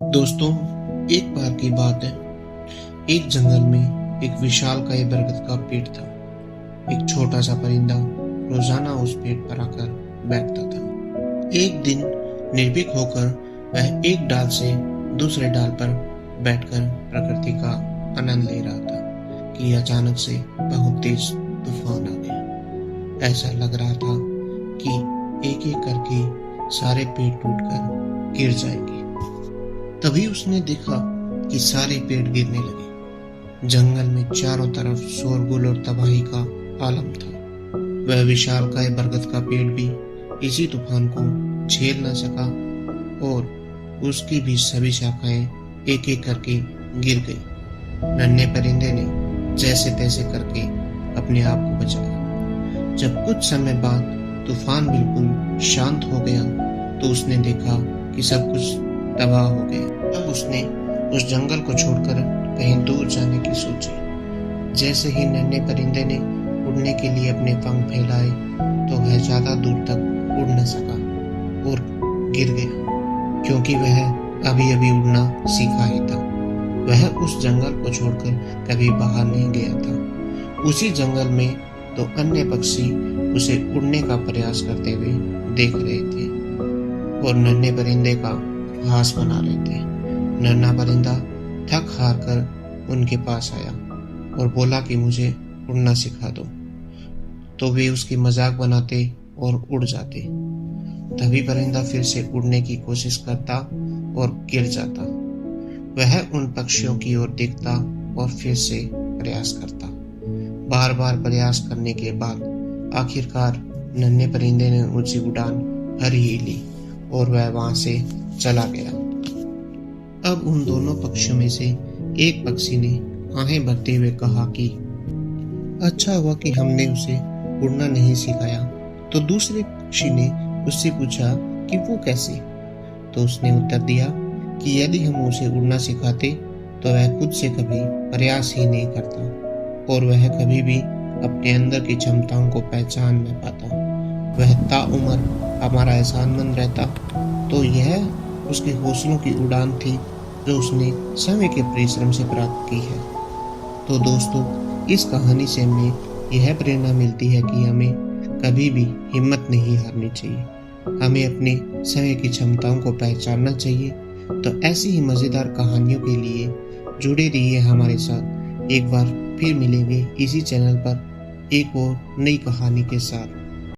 दोस्तों, एक बार की बात है। एक जंगल में एक विशालकाय बरगद का पेड़ था। एक छोटा सा परिंदा रोजाना उस पेड़ पर आकर बैठता था। एक दिन निर्भीक होकर वह एक डाल से दूसरे डाल पर बैठकर प्रकृति का आनंद ले रहा था कि अचानक से बहुत तेज तूफान आ गया। ऐसा लग रहा था कि एक एक करके सारे पेड़ टूटकर गिर जाएंगे। तभी उसने देखा कि सारे पेड़ गिरने लगे। जंगल में चारों तरफ शोरगुल और तबाही का आलम था। वह विशालकाय बरगद का पेड़ भी इसी तूफान को झेल न सका और उसकी भी सभी शाखाएं एक एक करके गिर गई। नन्हे परिंदे ने जैसे तैसे करके अपने आप को बचाया। जब कुछ समय बाद तूफान बिल्कुल शांत हो गया तो उसने देखा कि सब कुछ तबाह हो गया। तब उसने उस जंगल को छोड़कर कहीं दूर जाने की सोची। जैसे ही नन्हे परिंदे ने उड़ने के लिए अपने पंख फैलाए तो वह ज्यादा दूर तक उड़ न सका और गिर गया, क्योंकि वह अभी अभी उड़ना सीखा ही था। वह उस जंगल को छोड़कर कभी बाहर नहीं गया था। उसी जंगल में तो अन्य पक्षी उसे उड़ने का प्रयास करते हुए देख रहे थे और नन्हे परिंदे का घास बना रहे थे। नन्हा परिंदा थक हार कर उनके पास आया और बोला कि मुझे उड़ना सिखा दो। तो वे उसकी मजाक बनाते और उड़ जाते। तभी परिंदा फिर से उड़ने की कोशिश करता और गिर जाता। वह उन पक्षियों की ओर देखता और फिर से प्रयास करता। बार बार प्रयास करने के बाद आखिरकार नन्हे परिंदे ने ऊंची उड़ान भर ही ली और वह वहां से चला गया। अब उन दोनों पक्षियों में से एक पक्षी ने आहें भरते हुए कहा कि अच्छा हुआ कि हमने उसे उड़ना नहीं सिखाया। तो दूसरे पक्षी ने उससे पूछा कि वो कैसे। तो उसने उत्तर दिया कि यदि हम उसे उड़ना सिखाते तो वह खुद से कभी प्रयास ही नहीं करता और वह कभी भी अपने अंदर की क्षमताओं को पहचान न पाता। वह ताउम्र हमारा एहसानमंद रहता। तो यह उसके हौसलों की उड़ान थी जो उसने समय के परिश्रम से प्राप्त की है। तो दोस्तों, इस कहानी से हमें यह प्रेरणा मिलती है कि हमें कभी भी हिम्मत नहीं हारनी चाहिए। हमें अपने समय की क्षमताओं को पहचानना चाहिए। तो ऐसी ही मज़ेदार कहानियों के लिए जुड़े रहिए हमारे साथ। एक बार फिर मिलेंगे इसी चैनल पर एक और नई कहानी के साथ।